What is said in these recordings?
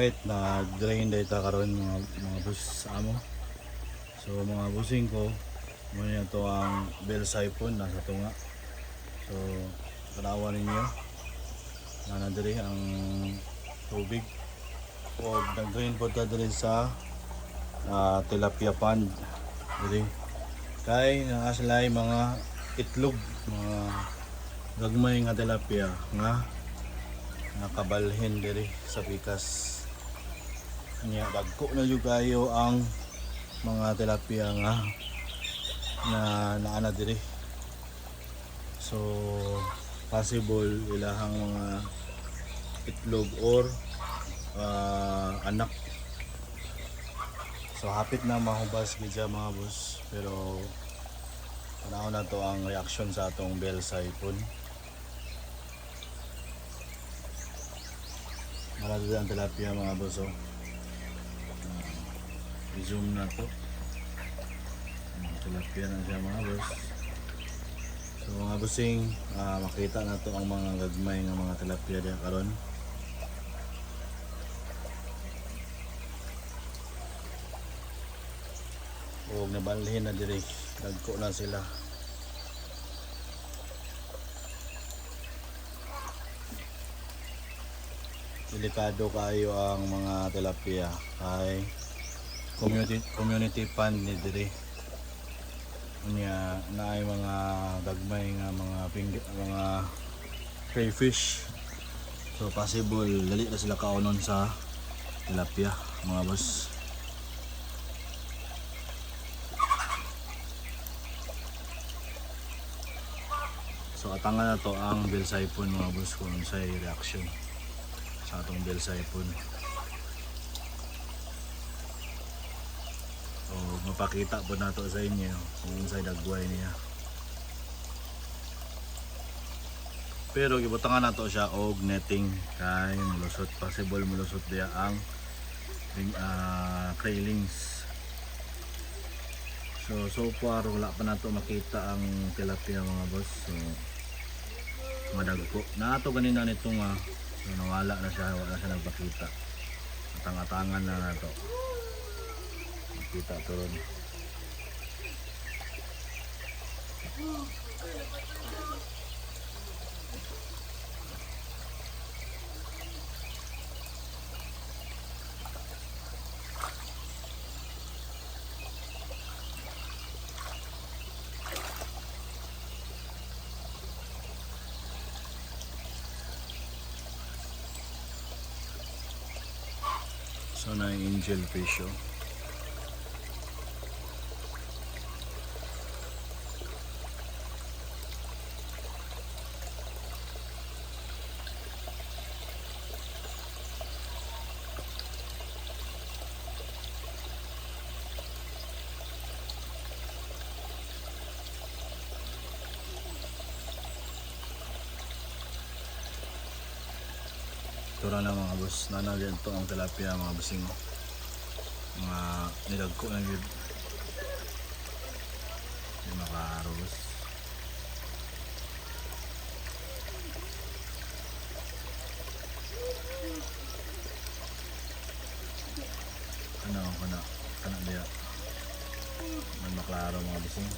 Right, na-drain data karon mga bus sa amo. So mga busing ko, muna to ang bell siphon nasa tunga. So tanawan ninyo na nadiri ang tubig. O nag-drain po ta diri sa tilapia pond. Diri kay naa sila mga itlog, mga gagmay nga tilapia nga nakabalhin diri sa pikas. Nya dagko na jud kayo ang mga tilapia nga na naana diri. So possible ilahang mga itlog or anak. So hapit na mahubas gid mga boss, pero panahon na to ang reaction sa atong bell siphon. Marami ang tilapia mga boss. I-zoom na to. Tilapia na siya mga boss. So mga bossing, makita na to ang mga gagmay ng mga tilapia diya karon. O nabalhin na diri, dagko na sila. Delikado kayo ang mga tilapia kay community fund ni diri. Unya naay mga dagmay nga mga crayfish. So possible dali na sila kaunon sa tilapia mga boss. So atangan na to ang bell siphon mga boss kung unsay reaction sa atong bell siphon. So mapakita po nato sa inyo kung unsay dagway niya. Pero gibutangan nato siya og netting kay mulusot, possible mulusot diya ang railings. So far wala pa nato makita ang tilapia mga boss. So madagko na ato ganina nito nga. So nawala na siya, wala siya nagpakita. Atang-atangan na nato. Kita to ron. So na angel fish. Tura na mga boss, nanagyan to ang tilapia mga bossing. Mga nilagko na yun. Yung makaro boss. Kana dia. May maklaro mga bossing.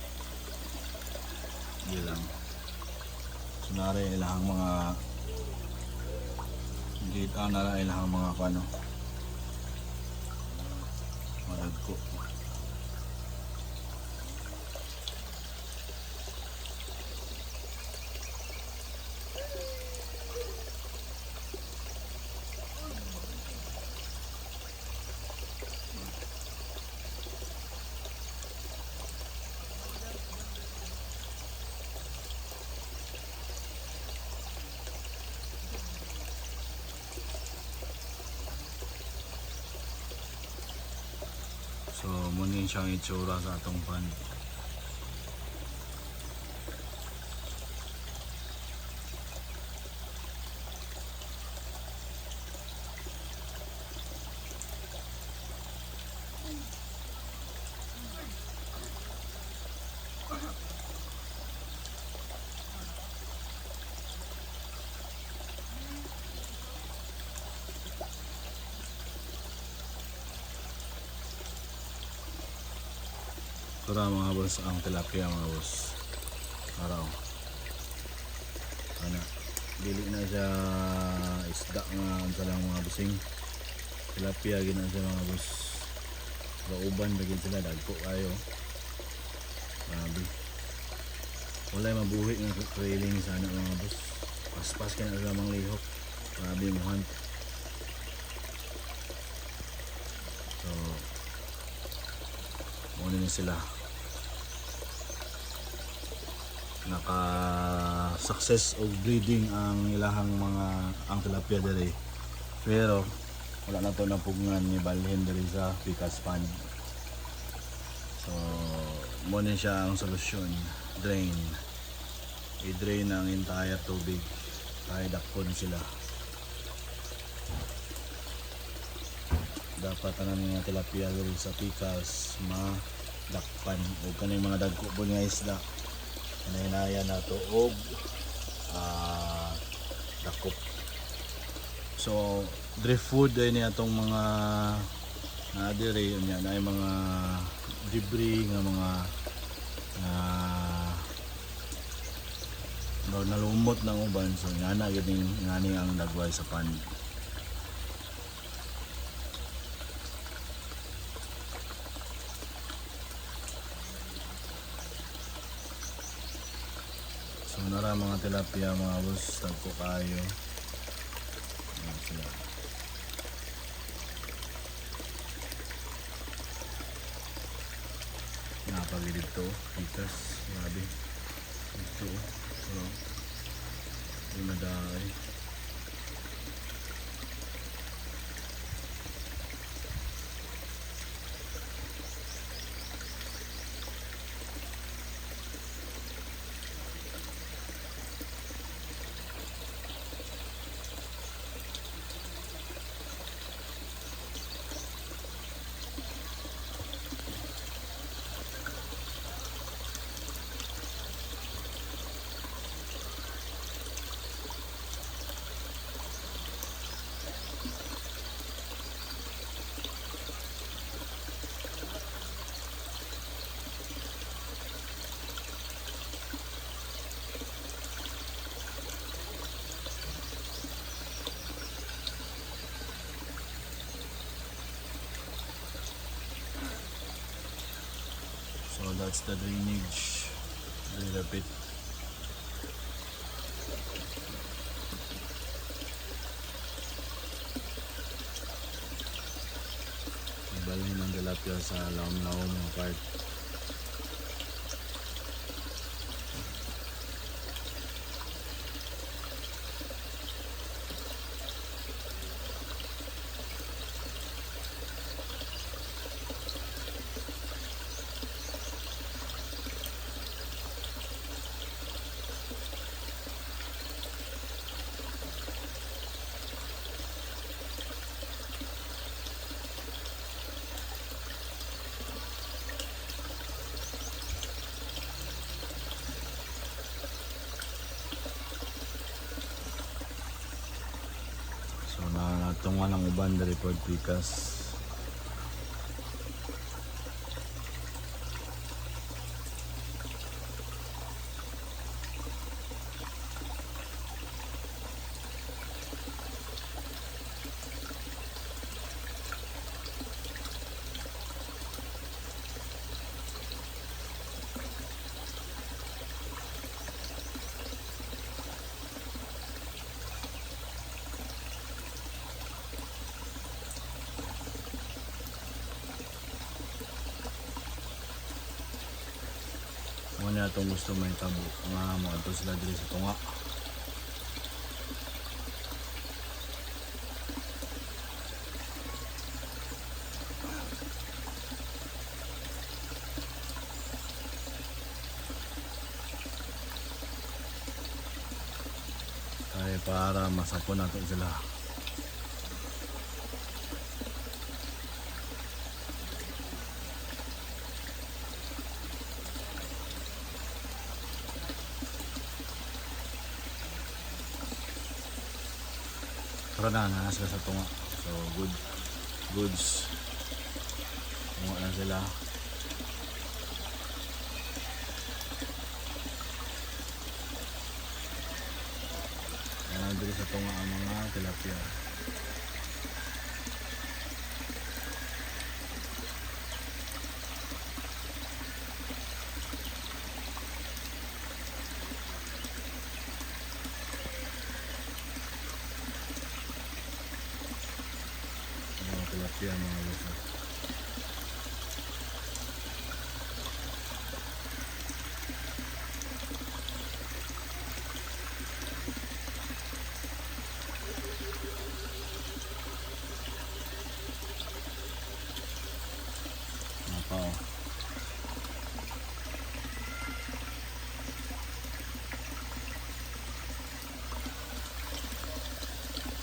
Hindi lang. Sunari ilahang mga dito na ilang mga kano maragko. So munin siyang itsura sa atong pan. Para mga boss ang tilapia mga boss. Araw. Ana. Dili na siya isda nga unsa lang mga busing. Tilapia gina siya mga boss. Kauban bagid sila dagko kayo. Grabe. Walay mabuhi ng trailing sana mga boss. Paspas ka na sa mga lihok. Grabe mo hunt. So, muna na sila. Naka-success of breeding ang ilahang mga ang tilapia dere. Pero, wala na to napugnan ni balhin dere sa Pikas Pond. So, muna siya ang solusyon. Drain. I-drain ang entire tubig. Kaya dakpon sila. Dapat tanan mga tilapia diri sa Pikas madakpan o kanay mga dagko po nga isda kanay na to og dakop. So drift food ay niya tong mga na diri niya na mga debris nga mga nalumot ng uban, so nga na ngani ang dagway sa pan. So nara mga tilapia mga boss, tagko kayo. Ayan sila. Napagid dito, Pikas, grabe. Ito, yung naday. So that's the drainage. Very rapid. Balhin ng tilapia sa laom-laom mga part. So natunga ng uban dari Port Pikas. Muna itong gusto may tabo nga mo ito sila dito sa tunga. Kaya para masapon natin sila. Tara na sila sa tunga. So goods. Tunga na sila. dito sa tunga ang mga tilapia. Mga tilapia mga boss.